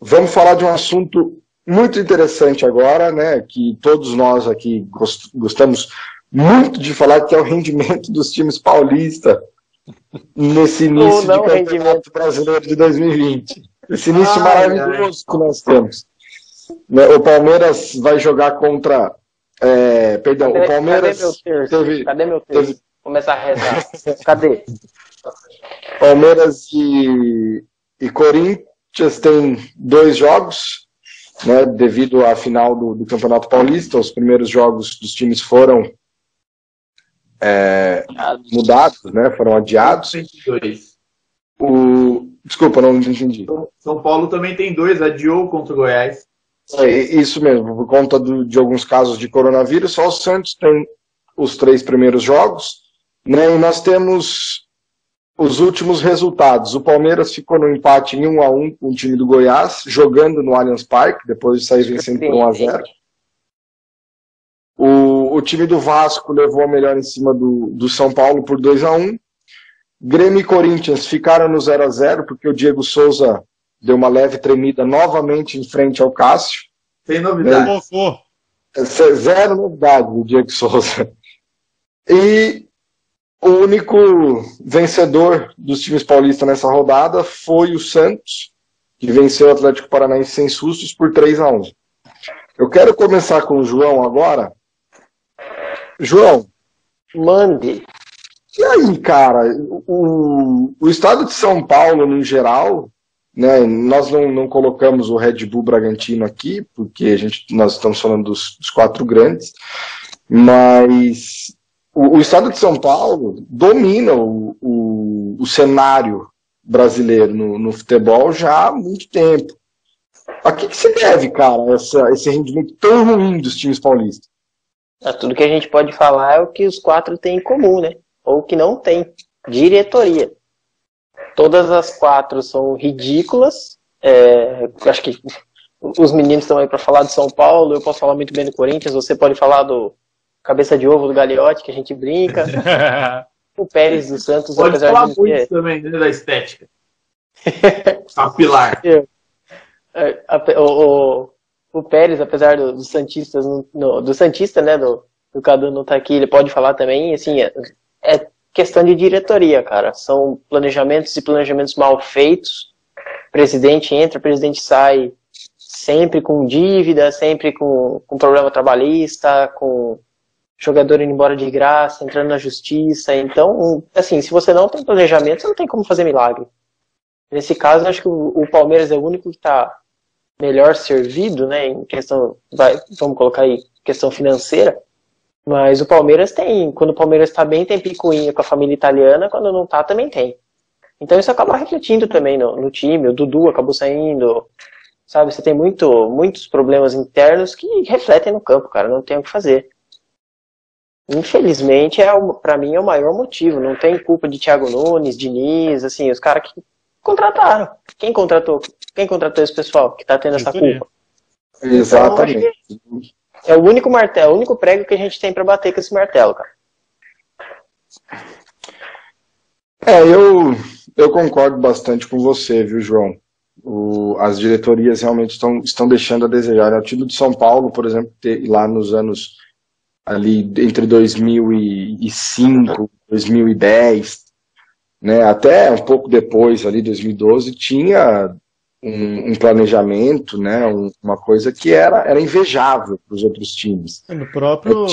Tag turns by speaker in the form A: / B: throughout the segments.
A: vamos falar de um assunto muito interessante agora, né, que todos nós aqui gostamos muito de falar, que é o rendimento dos times paulistas nesse início de Campeonato Brasileiro de 2020. Esse início maravilhoso que nós temos. O Palmeiras vai jogar contra... o Palmeiras...
B: Cadê meu texto? Começar a rezar. Cadê?
A: Palmeiras e Corinthians tem 2 jogos, né, devido à final do Campeonato Paulista. Os primeiros jogos dos times foram mudados, né, foram adiados. Desculpa, não entendi.
C: São Paulo também tem 2, adiou contra o Goiás.
A: Isso mesmo, por conta de alguns casos de coronavírus. Só o Santos tem os 3 primeiros jogos, né, e nós temos os últimos resultados. O Palmeiras ficou no empate em 1-1 com o time do Goiás, jogando no Allianz Parque, depois de sair vencendo por 1-0. O time do Vasco levou a melhor em cima do São Paulo por 2-1. Grêmio e Corinthians ficaram no 0-0, porque o Diego Souza deu uma leve tremida novamente em frente ao Cássio.
C: Sem novidade.
A: Zero novidade do Diego Souza. E o único vencedor dos times paulistas nessa rodada foi o Santos, que venceu o Atlético Paranaense sem sustos por 3-1. Eu quero começar com o João agora. João,
B: mande.
A: E aí, cara, o estado de São Paulo, no geral, né, nós não colocamos o Red Bull Bragantino aqui, porque nós estamos falando dos 4 grandes, mas o estado de São Paulo domina o cenário brasileiro no futebol já há muito tempo. A que se deve, cara, esse rendimento tão ruim dos times paulistas?
B: Tudo que a gente pode falar é o que os 4 têm em comum, né? Ou que não tem. Diretoria. Todas as 4 são ridículas. Acho que os meninos estão aí para falar de São Paulo, eu posso falar muito bem do Corinthians, você pode falar do cabeça de ovo do Gagliotti, que a gente brinca. O Pérez do Santos,
C: pode
B: apesar
C: falar
B: de
C: muito ser... também, né, da estética. Capilar.
B: O Pérez, apesar dos Santistas, do Santista, né, do Cadu não tá aqui, ele pode falar também, assim, é questão de diretoria, cara. São planejamentos e planejamentos mal feitos. Presidente entra, presidente sai, sempre com dívida, sempre com problema trabalhista, com jogador indo embora de graça, entrando na justiça. Então, assim, se você não tem planejamento, você não tem como fazer milagre. Nesse caso, acho que o Palmeiras é o único que está melhor servido, né, em questão, vamos colocar aí, questão financeira. Mas o Palmeiras tem, quando o Palmeiras está bem, tem picuinha com a família italiana, quando não tá, também tem. Então isso acaba refletindo também no time, o Dudu acabou saindo, sabe, você tem muitos problemas internos que refletem no campo, cara, não tem o que fazer. Infelizmente, pra mim é o maior motivo, não tem culpa de Thiago Nunes, Diniz, assim, os caras que contrataram. Quem contratou esse pessoal que tá tendo essa culpa?
A: Exatamente.
B: Então, é o único martelo, o único prego que a gente tem pra bater com esse martelo, cara.
A: Eu concordo bastante com você, viu, João? As diretorias realmente estão deixando a desejar. O time de São Paulo, por exemplo, lá nos anos ali entre 2005, 2010, né, até um pouco depois, ali 2012, tinha um planejamento, né, uma coisa que era invejável para os outros times.
D: No próprio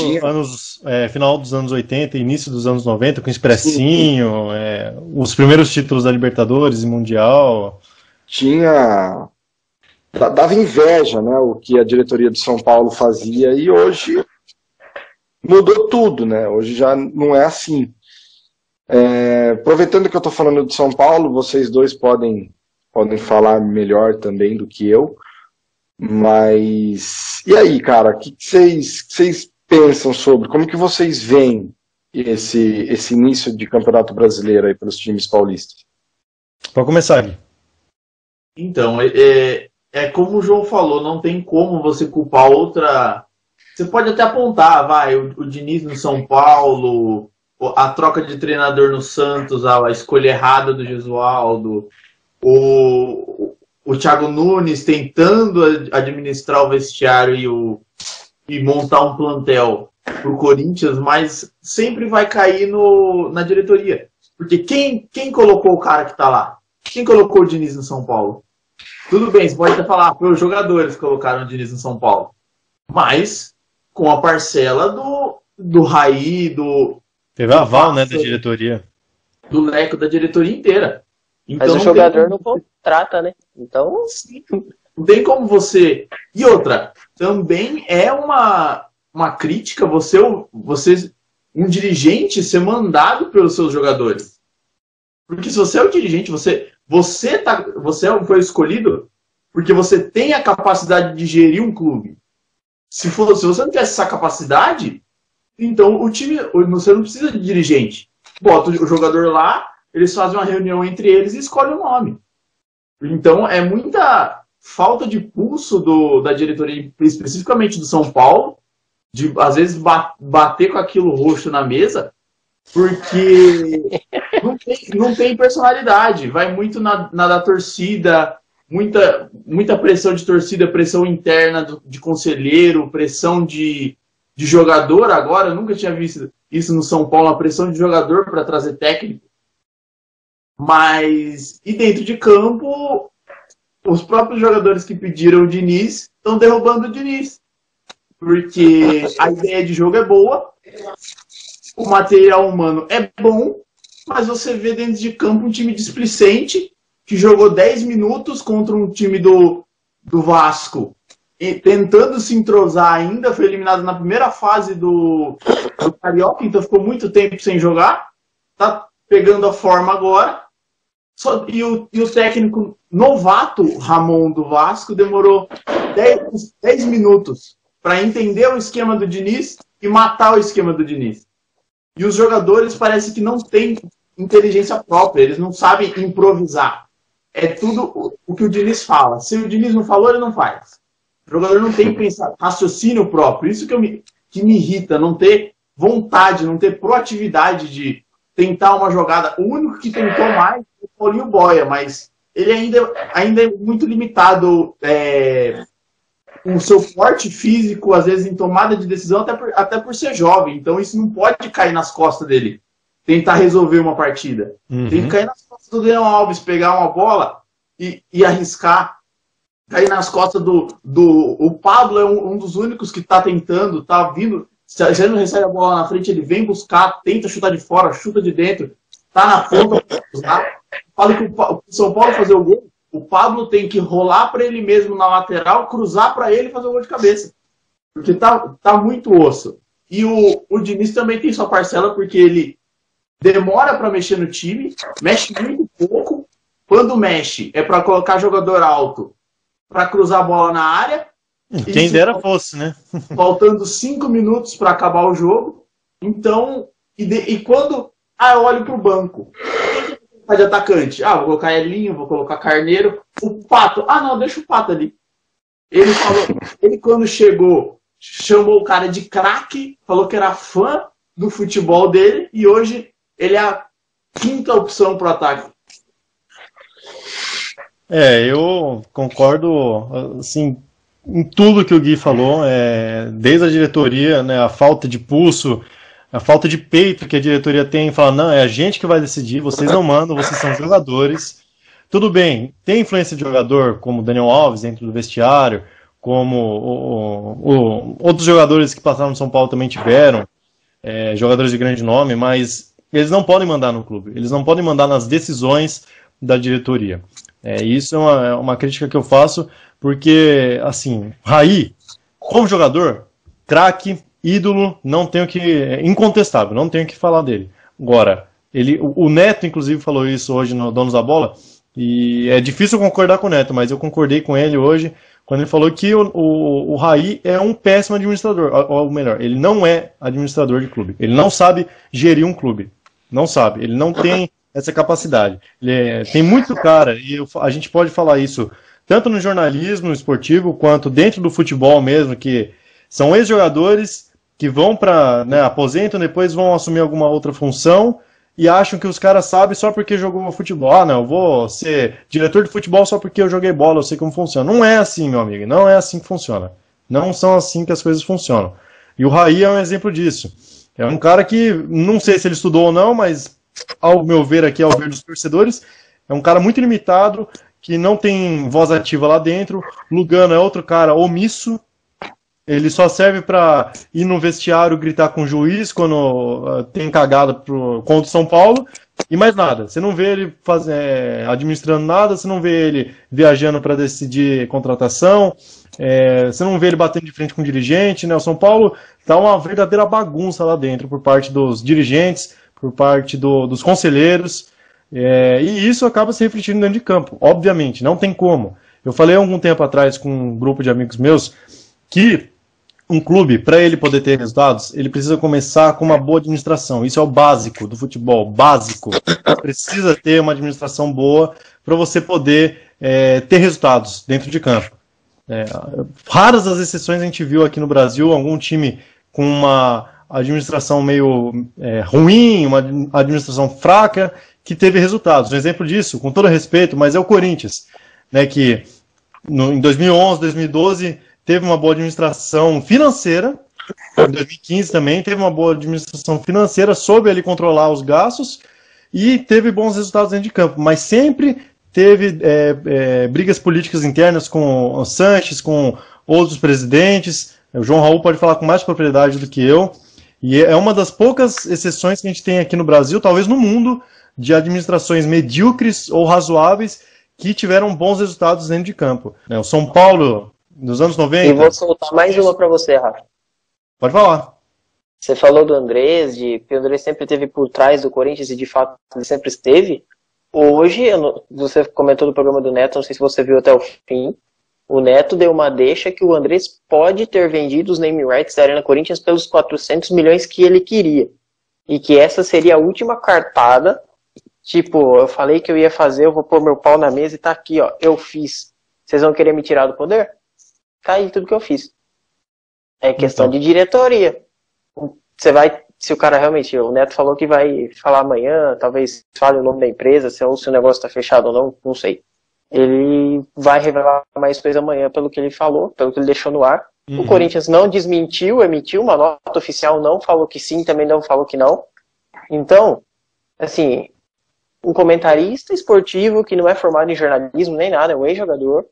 D: final dos anos 80, início dos anos 90, com o Expressinho, os primeiros títulos da Libertadores e Mundial.
A: Dava inveja, né, o que a diretoria de São Paulo fazia, e hoje mudou tudo, né, hoje já não é assim. Aproveitando que eu estou falando de São Paulo, vocês dois podem falar melhor também do que eu, mas e aí, cara, o que vocês pensam sobre, como que vocês veem esse início de Campeonato Brasileiro aí pelos times paulistas?
D: Pode começar, Gui.
C: Então, como o João falou, não tem como você culpar outra. Você pode até apontar, o Diniz no São Paulo, a troca de treinador no Santos, a escolha errada do Gesualdo, o Thiago Nunes tentando administrar o vestiário e montar um plantel para o Corinthians, mas sempre vai cair na diretoria. Porque quem colocou o cara que está lá? Quem colocou o Diniz no São Paulo? Tudo bem, você pode até falar, foi os jogadores que colocaram o Diniz no São Paulo. Mas com a parcela do Raí,
D: teve aval, né, da diretoria.
C: Do leco da diretoria inteira.
B: Então, mas o jogador não contrata, né? Então.
C: Sim, não tem como você. E outra, também é uma crítica você, um dirigente, ser mandado pelos seus jogadores. Porque se você é o dirigente, você foi escolhido porque você tem a capacidade de gerir um clube. Se você não tivesse essa capacidade, então o time, você não precisa de dirigente. Bota o jogador lá, eles fazem uma reunião entre eles e escolhem o nome. Então é muita falta de pulso da diretoria, especificamente do São Paulo, de às vezes bater com aquilo roxo na mesa, porque não tem personalidade. Vai muito na da torcida, muita pressão de torcida, pressão interna de conselheiro, pressão de jogador. Agora, eu nunca tinha visto isso no São Paulo, a pressão de jogador para trazer técnico. Mas, e dentro de campo, os próprios jogadores que pediram o Diniz estão derrubando o Diniz. Porque a ideia de jogo é boa, o material humano é bom, mas você vê dentro de campo um time displicente que jogou 10 minutos contra um time do Vasco e tentando se entrosar ainda, foi eliminado na primeira fase do Carioca, então ficou muito tempo sem jogar, tá pegando a forma agora. E o técnico novato, Ramon, do Vasco, demorou 10 minutos para entender o esquema do Diniz e matar o esquema do Diniz. E os jogadores parece que não têm inteligência própria, eles não sabem improvisar. É tudo o que o Diniz fala. Se o Diniz não falou, ele não faz. O jogador não tem raciocínio próprio. Isso que me irrita, não ter vontade, não ter proatividade de tentar uma jogada. O único que tentou mais foi o Paulinho Boia, mas ele ainda é muito limitado com o seu porte físico, às vezes em tomada de decisão, até por ser jovem. Então isso não pode cair nas costas dele, tentar resolver uma partida. Tem que cair nas costas do Daniel Alves, pegar uma bola e arriscar. Cair nas costas o Pablo é um dos únicos que está tentando, está vindo. Se ele não recebe a bola na frente, ele vem buscar, tenta chutar de fora, chuta de dentro, tá na ponta. Fala que o São Paulo fazer o gol, o Pablo tem que rolar para ele mesmo na lateral, cruzar para ele e fazer o gol de cabeça. Porque tá muito osso. E o Diniz também tem sua parcela, porque ele demora para mexer no time, mexe muito pouco. Quando mexe, é para colocar jogador alto, para cruzar a bola na área.
D: Quem dera fosse, né?
C: Faltando 5 minutos para acabar o jogo. Então, e quando eu olho pro banco, quem tá de atacante? Vou colocar Elinho, vou colocar Carneiro. O Pato, não, deixa o Pato ali. Ele quando chegou, chamou o cara de craque, falou que era fã do futebol dele, e hoje ele é a 5ª opção pro ataque.
D: Eu concordo, assim, em tudo que o Gui falou, desde a diretoria, né, a falta de pulso, a falta de peito que a diretoria tem, fala, não, é a gente que vai decidir, vocês não mandam, vocês são jogadores. Tudo bem, tem influência de jogador, como o Daniel Alves dentro do vestiário, como outros jogadores que passaram no São Paulo também tiveram, jogadores de grande nome, mas eles não podem mandar no clube, eles não podem mandar nas decisões da diretoria. Isso é uma crítica que eu faço, porque, assim, Raí, como jogador, craque, ídolo, não tenho que... incontestável, não tenho que falar dele. Agora, o Neto, inclusive, falou isso hoje no Donos da Bola, e é difícil concordar com o Neto, mas eu concordei com ele hoje, quando ele falou que o Raí é um péssimo administrador, ou melhor, ele não é administrador de clube, ele não sabe gerir um clube, não sabe, ele não tem essa capacidade. Tem muito cara, e a gente pode falar isso tanto no jornalismo esportivo, quanto dentro do futebol mesmo, que são ex-jogadores que vão para, aposentam, depois vão assumir alguma outra função, e acham que os caras sabem só porque jogou futebol. Ah, não, eu vou ser diretor de futebol só porque eu joguei bola, eu sei como funciona. Não é assim, meu amigo, não é assim que funciona. Não são assim que as coisas funcionam. E o Raí é um exemplo disso. É um cara que, não sei se ele estudou ou não, mas ao meu ver aqui, ao ver dos torcedores, é um cara muito limitado, que não tem voz ativa lá dentro. Lugano é outro cara omisso. Ele só serve para ir no vestiário gritar com o juiz quando tem cagada contra o São Paulo e mais nada. Você não vê ele administrando nada, você não vê ele viajando para decidir contratação, você não vê ele batendo de frente com o dirigente, né? O São Paulo tá uma verdadeira bagunça lá dentro por parte dos dirigentes, por parte dos conselheiros, e isso acaba se refletindo dentro de campo, obviamente, não tem como. Eu falei há algum tempo atrás com um grupo de amigos meus que um clube, para ele poder ter resultados, ele precisa começar com uma boa administração. Isso é o básico do futebol, básico. Precisa ter uma administração boa para você poder ter resultados dentro de campo. Raras as exceções a gente viu aqui no Brasil, algum time com uma administração meio ruim, uma administração fraca, que teve resultados. Um exemplo disso, com todo respeito, mas é o Corinthians, né, que em 2011, 2012... teve uma boa administração financeira, em 2015 também teve uma boa administração financeira, soube ele controlar os gastos e teve bons resultados dentro de campo, mas sempre teve brigas políticas internas com o Sanches, com outros presidentes. O João Raul pode falar com mais propriedade do que eu, e é uma das poucas exceções que a gente tem aqui no Brasil, talvez no mundo, de administrações medíocres ou razoáveis que tiveram bons resultados dentro de campo. O São Paulo dos anos 90.
B: E vou soltar mais uma para você, Rafa.
D: Pode falar.
B: Você falou do Andrés, que o Andrés sempre esteve por trás do Corinthians e de fato ele sempre esteve. Hoje, você comentou do programa do Neto, não sei se você viu até o fim, o Neto deu uma deixa que o Andrés pode ter vendido os name rights da Arena Corinthians pelos 400 milhões que ele queria. E que essa seria a última cartada. Tipo, eu falei que eu ia fazer, eu vou pôr meu pau na mesa e tá aqui, ó, eu fiz. Vocês vão querer me tirar do poder? Tá aí tudo que eu fiz. É questão de diretoria. Você vai, se o cara realmente, o Neto falou que vai falar amanhã, talvez fale o nome da empresa, ou se o negócio tá fechado ou não sei. Ele vai revelar mais coisa amanhã pelo que ele falou, pelo que ele deixou no ar. O Corinthians não desmentiu, emitiu uma nota oficial, não falou que sim, também não falou que não. Então, assim, um comentarista esportivo que não é formado em jornalismo nem nada, é um ex-jogador,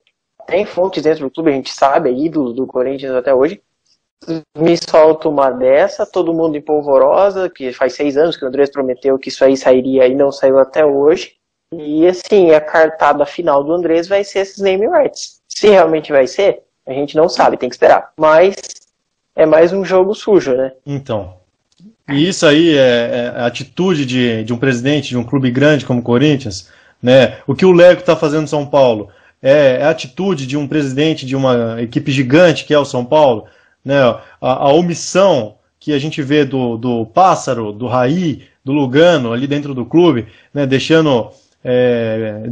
B: tem fontes dentro do clube, a gente sabe, é ídolo do Corinthians até hoje, me solta uma dessa, todo mundo em polvorosa, que faz 6 anos que o Andrés prometeu que isso aí sairia e não saiu até hoje, e assim, a cartada final do Andrés vai ser esses name rights. Se realmente vai ser, a gente não sabe, tem que esperar, mas é mais um jogo sujo, né?
D: Então, e isso aí é a atitude de um presidente de um clube grande como o Corinthians, né? O que o Leco está fazendo no São Paulo é a atitude de um presidente de uma equipe gigante que é o São Paulo, né? A omissão que a gente vê do Pássaro, do Raí, do Lugano ali dentro do clube, né? Deixando,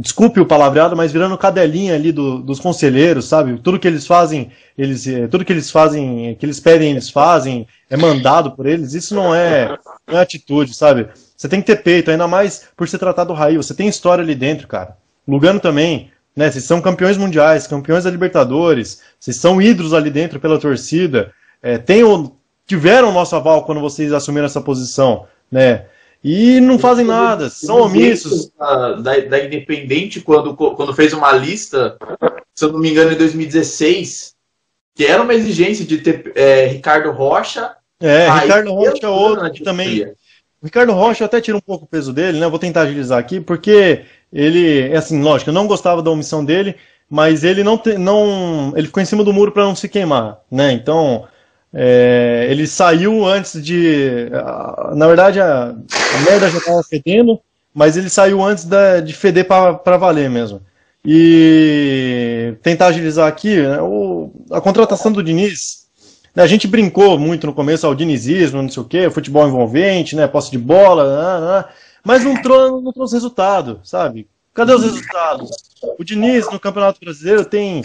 D: desculpe o palavreado, mas virando cadelinha ali dos conselheiros, sabe? Tudo que eles fazem, tudo que eles fazem, que eles pedem, eles fazem, é mandado por eles. Isso não é atitude, sabe? Você tem que ter peito, ainda mais por se tratar do Raí. Você tem história ali dentro, cara. Lugano também. Né, vocês são campeões mundiais, campeões da Libertadores, vocês são ídolos ali dentro pela torcida, tiveram o nosso aval quando vocês assumiram essa posição, né? E não fazem nada, são omissos.
C: Da Independente, quando fez uma lista, se eu não me engano, em 2016, que era uma exigência de ter Ricardo Rocha.
D: Ricardo Rocha é outro que também. O Ricardo Rocha, eu até tiro um pouco o peso dele, né? Vou tentar agilizar aqui, porque ele, assim, lógico, eu não gostava da omissão dele, mas ele ele ficou em cima do muro para não se queimar, né? Então, ele saiu antes na verdade, a merda já estava fedendo, mas ele saiu antes de feder para valer mesmo. E tentar agilizar aqui, né, a contratação do Diniz. A gente brincou muito no começo ao dinizismo, não sei o quê, futebol envolvente, né, posse de bola, mas não trouxe resultado, sabe? Cadê os resultados? O Diniz no Campeonato Brasileiro tem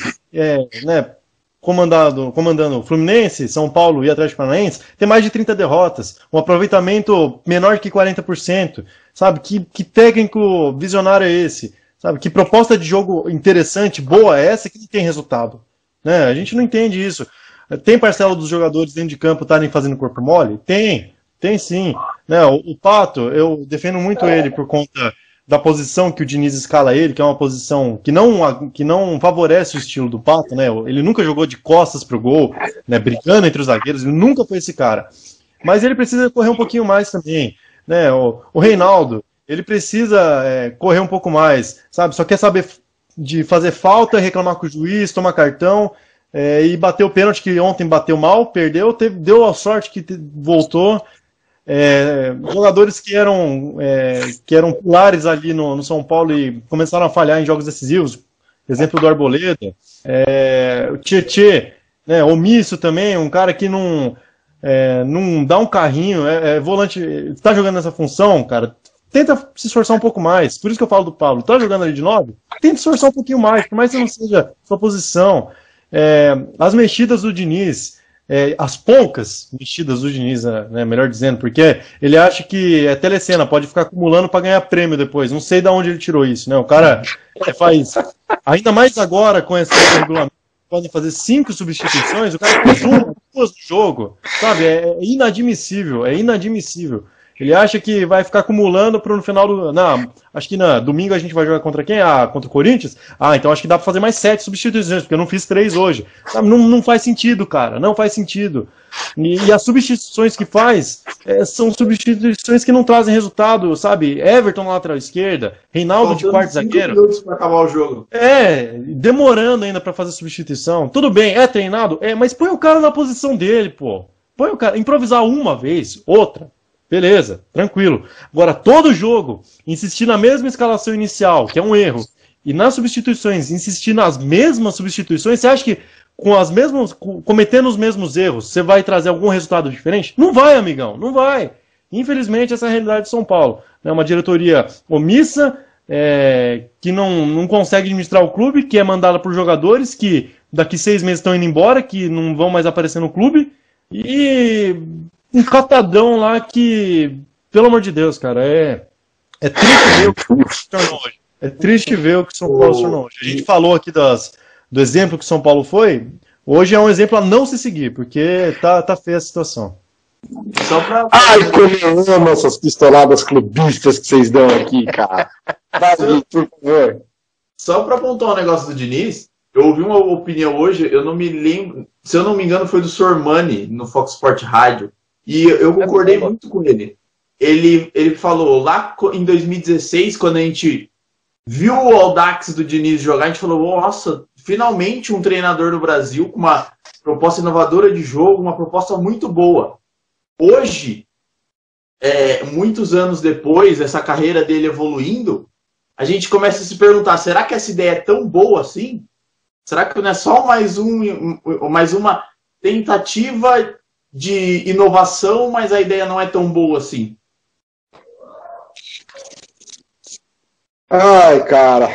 D: comandando Fluminense, São Paulo e Atlético Paranaense, tem mais de 30 derrotas, um aproveitamento menor que 40%, sabe? Que técnico visionário é esse? Sabe? Que proposta de jogo interessante, boa é essa que não tem resultado? Né? A gente não entende isso. Tem parcela dos jogadores dentro de campo estarem fazendo corpo mole? Tem sim. Né? O Pato, eu defendo muito ele por conta da posição que o Diniz escala ele, que é uma posição que não favorece o estilo do Pato, né? Ele nunca jogou de costas pro gol, né? Brigando entre os zagueiros, ele nunca foi esse cara. Mas ele precisa correr um pouquinho mais também, né? O Reinaldo, ele precisa correr um pouco mais, sabe? Só quer saber de fazer falta, reclamar com o juiz, tomar cartão, e bater o pênalti, que ontem bateu mal, perdeu, deu a sorte que voltou. Jogadores que eram pilares ali no São Paulo e começaram a falhar em jogos decisivos, exemplo do Arboleda, o Tietê, né, omisso também, um cara que não dá um carrinho, volante, está jogando nessa função, cara, tenta se esforçar um pouco mais, por isso que eu falo do Pablo, tá jogando ali de 9, tenta se esforçar um pouquinho mais, por mais que não seja sua posição. As mexidas do Diniz, as poucas mexidas do Diniz, né, melhor dizendo, porque ele acha que é telecena, pode ficar acumulando para ganhar prêmio depois. Não sei de onde ele tirou isso, né? O cara faz, ainda mais agora com esse regulamento, podem fazer 5 substituições, o cara faz 1, 2 no jogo, sabe? É inadmissível. Ele acha que vai ficar acumulando para no final do... Não, acho que domingo a gente vai jogar contra quem? Contra o Corinthians? Então acho que dá para fazer mais 7 substituições, porque eu não fiz 3 hoje. Sabe? Não faz sentido, cara. Não faz sentido. E as substituições que faz são substituições que não trazem resultado, sabe? Everton na lateral esquerda, Reinaldo de quarto zagueiro.
C: 5 minutos para acabar o jogo.
D: Demorando ainda para fazer substituição. Tudo bem, é treinado? Mas põe o cara na posição dele, pô. Põe o cara. Improvisar uma vez, outra. Beleza, tranquilo. Agora, todo jogo, insistir na mesma escalação inicial, que é um erro, e nas substituições, insistir nas mesmas substituições, você acha que cometendo os mesmos erros, você vai trazer algum resultado diferente? Não vai, amigão, não vai. Infelizmente, essa é a realidade de São Paulo. É uma diretoria omissa, que não consegue administrar o clube, que é mandada por jogadores que daqui 6 meses estão indo embora, que não vão mais aparecer no clube, e... um catadão lá que, pelo amor de Deus, cara, é triste ver o que São Paulo se tornou hoje. É triste ver o que São Paulo se tornou hoje. A gente falou aqui do exemplo que São Paulo foi, hoje é um exemplo a não se seguir, porque tá feia a situação.
A: Ai, como eu amo essas pistoladas clubistas que vocês dão aqui, cara. Davi, por favor.
C: Só para apontar um negócio do Diniz, eu ouvi uma opinião hoje, eu não me lembro, se eu não me engano foi do Sormani, no Fox Sport Rádio, e eu concordei muito com ele. Ele falou, lá em 2016, quando a gente viu o Audax do Diniz jogar, a gente falou, nossa, finalmente um treinador do Brasil com uma proposta inovadora de jogo, uma proposta muito boa. Hoje, muitos anos depois, essa carreira dele evoluindo, a gente começa a se perguntar, será que essa ideia é tão boa assim? Será que não é só mais uma tentativa de inovação, mas a ideia não é tão boa assim?
A: Ai, cara,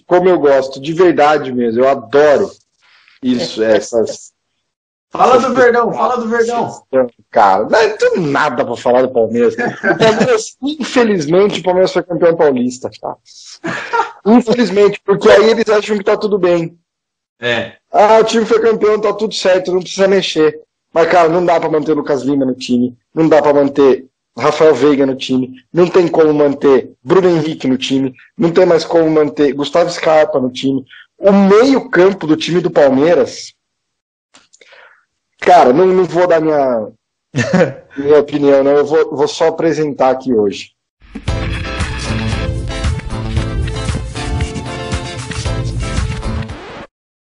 A: como eu gosto, de verdade mesmo, eu adoro isso, essas...
C: Fala do Verdão, fala do Verdão.
A: Cara, não tem nada pra falar do Palmeiras. O Palmeiras, infelizmente, o Palmeiras foi campeão paulista, tá? Infelizmente, porque aí eles acham que tá tudo bem. O time foi campeão, tá tudo certo, não precisa mexer. Mas, cara, não dá pra manter o Lucas Lima no time, não dá pra manter Rafael Veiga no time, não tem como manter Bruno Henrique no time, não tem mais como manter Gustavo Scarpa no time. O meio-campo do time do Palmeiras, cara, não vou dar minha opinião, não, eu vou só apresentar aqui hoje.